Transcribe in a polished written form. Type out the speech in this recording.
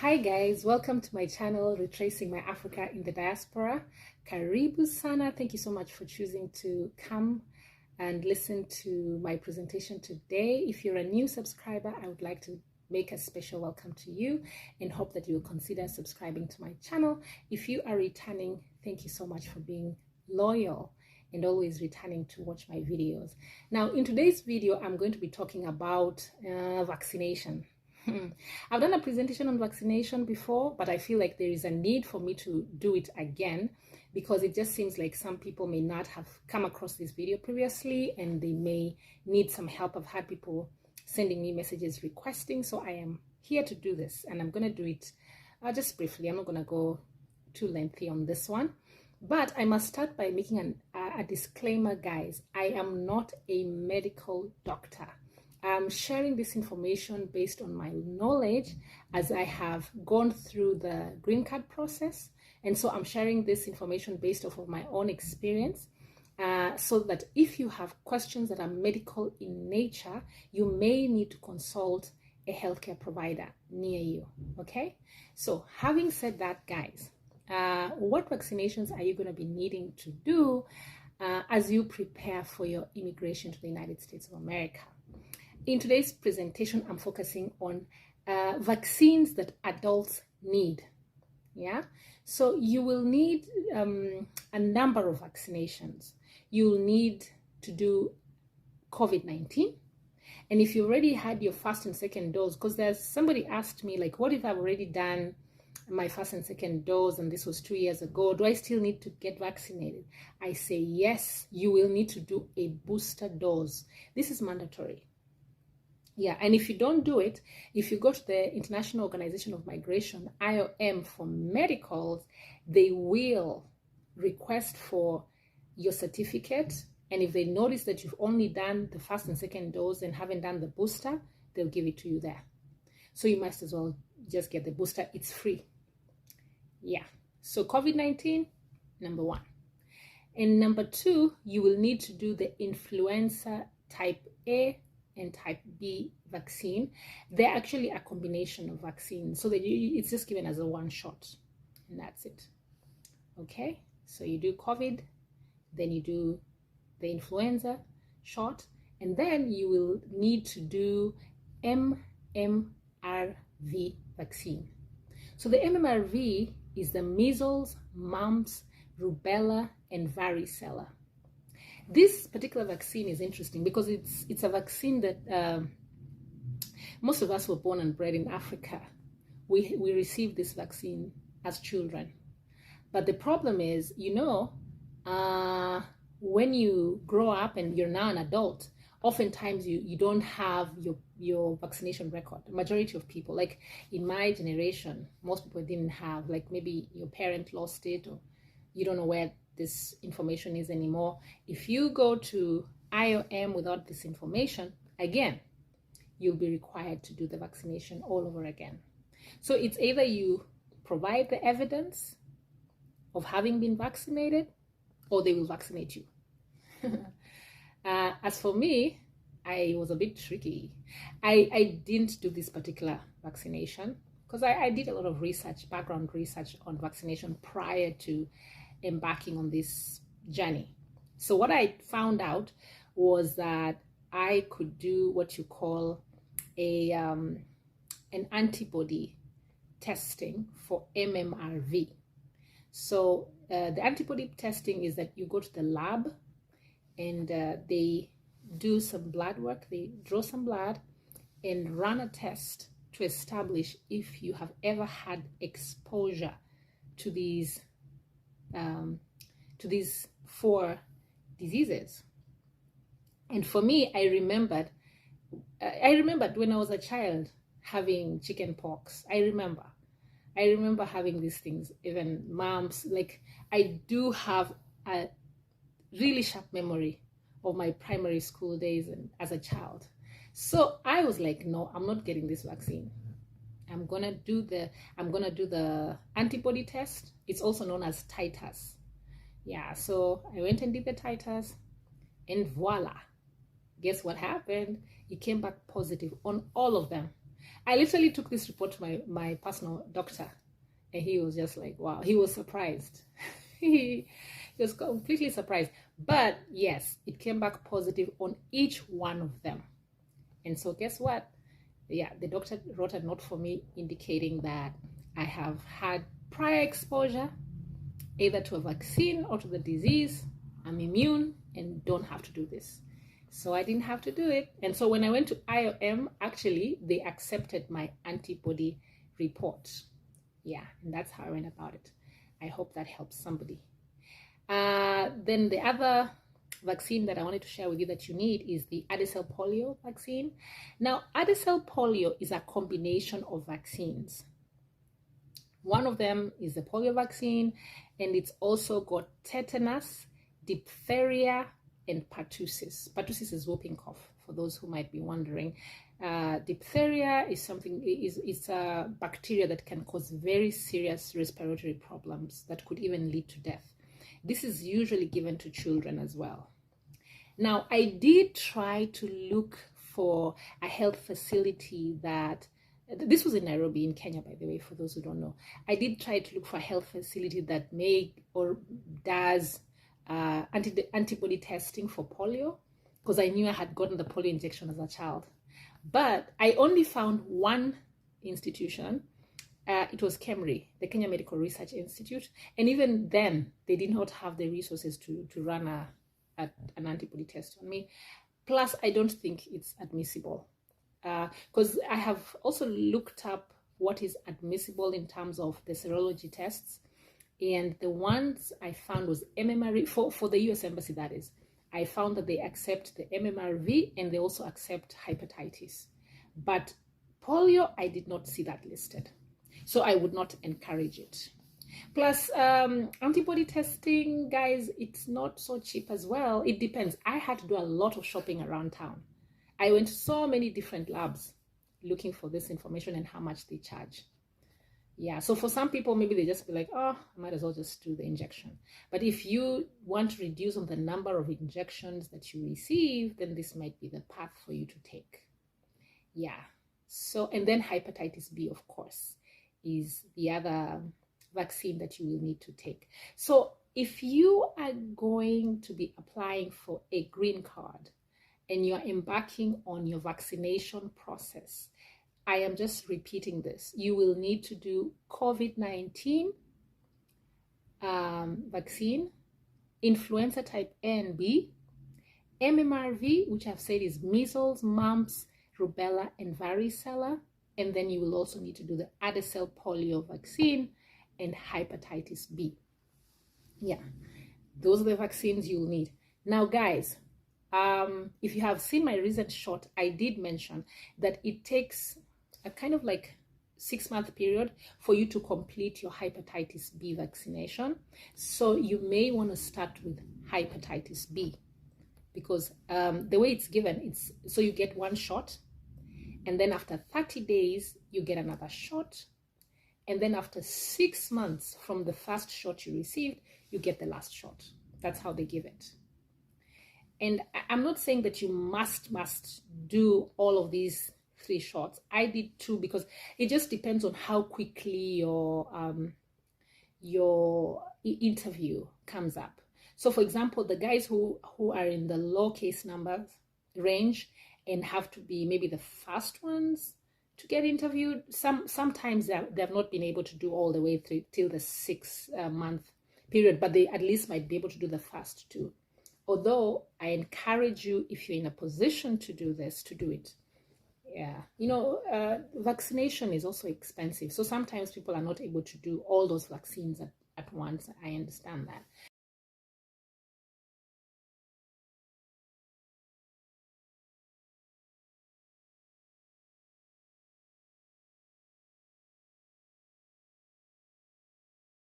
Hi guys, welcome to my channel, Retracing My Africa in the Diaspora. Karibu sana. Thank you so much for choosing to come and listen to my presentation today. If you're a new subscriber, I would like to make a special welcome to you and hope that you'll consider subscribing to my channel. If you are returning, thank you so much for being loyal and always returning to watch my videos. Now, in today's video, I'm going to be talking about vaccination. I've done a presentation on vaccination before, but I feel like there is a need for me to do it again because it just seems like some people may not have come across this video previously and they may need some help. I've had people sending me messages requesting, so I am here to do this, and I'm going to do it just briefly. I'm not going to go too lengthy on this one, but I must start by making a disclaimer, guys. I am not a medical doctor. I'm sharing this information based on my knowledge as I have gone through the green card process. And so I'm sharing this information based off of my own experience so that if you have questions that are medical in nature, you may need to consult a healthcare provider near you, okay? So having said that, guys, what vaccinations are you going to be needing to do as you prepare for your immigration to the United States of America? In today's presentation, I'm focusing on vaccines that adults need. Yeah, so you will need a number of vaccinations. You'll need to do COVID-19. And if you already had your first and second dose, because there's somebody asked me, like, what if I've already done my first and second dose and this was 2 years ago? Do I still need to get vaccinated? I say yes, you will need to do a booster dose. This is mandatory. Yeah, and if you don't do it, if you go to the International Organization of Migration, IOM, for medicals, they will request for your certificate. And if they notice that you've only done the first and second dose and haven't done the booster, they'll give it to you there. So you must as well just get the booster. It's free. Yeah. So COVID-19, number one. And number two, you will need to do the influenza type A and type B vaccine. They're actually a combination of vaccines, so that it's just given as a one shot, and that's it. Okay, so you do COVID, then you do the influenza shot, and then you will need to do MMRV vaccine. So the MMRV is the measles, mumps, rubella, and varicella. This particular vaccine is interesting because it's a vaccine that most of us were born and bred in Africa. We received this vaccine as children. But the problem is, when you grow up and you're now an adult, oftentimes you don't have your vaccination record. The majority of people, like in my generation, most people didn't have, like maybe your parent lost it or you don't know where this information is anymore. If you go to IOM without this information, again, you'll be required to do the vaccination all over again. So it's either you provide the evidence of having been vaccinated or they will vaccinate you. As for me, I was a bit tricky. I didn't do this particular vaccination because I did a lot of research, background research on vaccination prior to embarking on this journey. So what I found out was that I could do what you call an antibody testing for MMRV. So the antibody testing is that you go to the lab and they do some blood work, they draw some blood and run a test to establish if you have ever had exposure to these four diseases. And for me, I remembered when I was a child having chicken pox. I remember having these things, even mumps. Like, I do have a really sharp memory of my primary school days and as a child. So I was like, no, I'm not getting this vaccine. I'm gonna do the antibody test. It's also known as titers. Yeah, so I went and did the titers, and voila, guess what happened? It came back positive on all of them. I literally took this report to my personal doctor, and he was just like, wow, he was surprised. He was completely surprised. But yes, it came back positive on each one of them. And so guess what? Yeah, the doctor wrote a note for me indicating that I have had prior exposure either to a vaccine or to the disease. I'm immune and don't have to do this. So I didn't have to do it. And so when I went to IOM, actually, they accepted my antibody report. Yeah, and that's how I went about it. I hope that helps somebody. Then the other vaccine that I wanted to share with you that you need is the Adicel Polio vaccine. Now, Adicel Polio is a combination of vaccines. One of them is the polio vaccine, and it's also got tetanus, diphtheria, and pertussis. Pertussis is whooping cough, for those who might be wondering. Diphtheria is it's a bacteria that can cause very serious respiratory problems that could even lead to death. This is usually given to children as well. Now, I did try to look for a health facility that, this was in Nairobi in Kenya, by the way, for those who don't know. I did try to look for a health facility that does antibody testing for polio, because I knew I had gotten the polio injection as a child. But I only found one institution. It was KEMRI, the Kenya Medical Research Institute. And even then, they did not have the resources to run an antibody test on me. Plus, I don't think it's admissible. Because I have also looked up what is admissible in terms of the serology tests. And the ones I found was MMRV, for the US Embassy, that is. I found that they accept the MMRV and they also accept hepatitis. But polio, I did not see that listed. So I would not encourage it. Plus, antibody testing, guys, it's not so cheap as well. It depends. I had to do a lot of shopping around town. I went to so many different labs looking for this information and how much they charge. Yeah, so for some people, maybe they just be like, oh, I might as well just do the injection. But if you want to reduce on the number of injections that you receive, then this might be the path for you to take. Yeah, so, and then hepatitis B, of course, is the other vaccine that you will need to take. So if you are going to be applying for a green card and you're embarking on your vaccination process, I am just repeating this. You will need to do COVID-19 vaccine, influenza type A and B, MMRV, which I've said is measles, mumps, rubella, and varicella. And then you will also need to do the Adicel polio vaccine and hepatitis B. Yeah, those are the vaccines you'll need. Now, guys, if you have seen my recent shot, I did mention that it takes a kind of like 6-month period for you to complete your hepatitis B vaccination. So you may want to start with hepatitis B, because the way it's given, it's so you get one shot, and then after 30 days, you get another shot. And then after 6 months from the first shot you received, you get the last shot. That's how they give it. And I'm not saying that you must do all of these 3 shots. I did 2 because it just depends on how quickly your interview comes up. So for example, the guys who are in the low case numbers range and have to be maybe the first ones to get interviewed, sometimes they've not been able to do all the way through till the 6-month period, but they at least might be able to do the first 2. Although I encourage you, if you're in a position to do this, to do it. Yeah, you know, vaccination is also expensive. So sometimes people are not able to do all those vaccines at once. I understand that.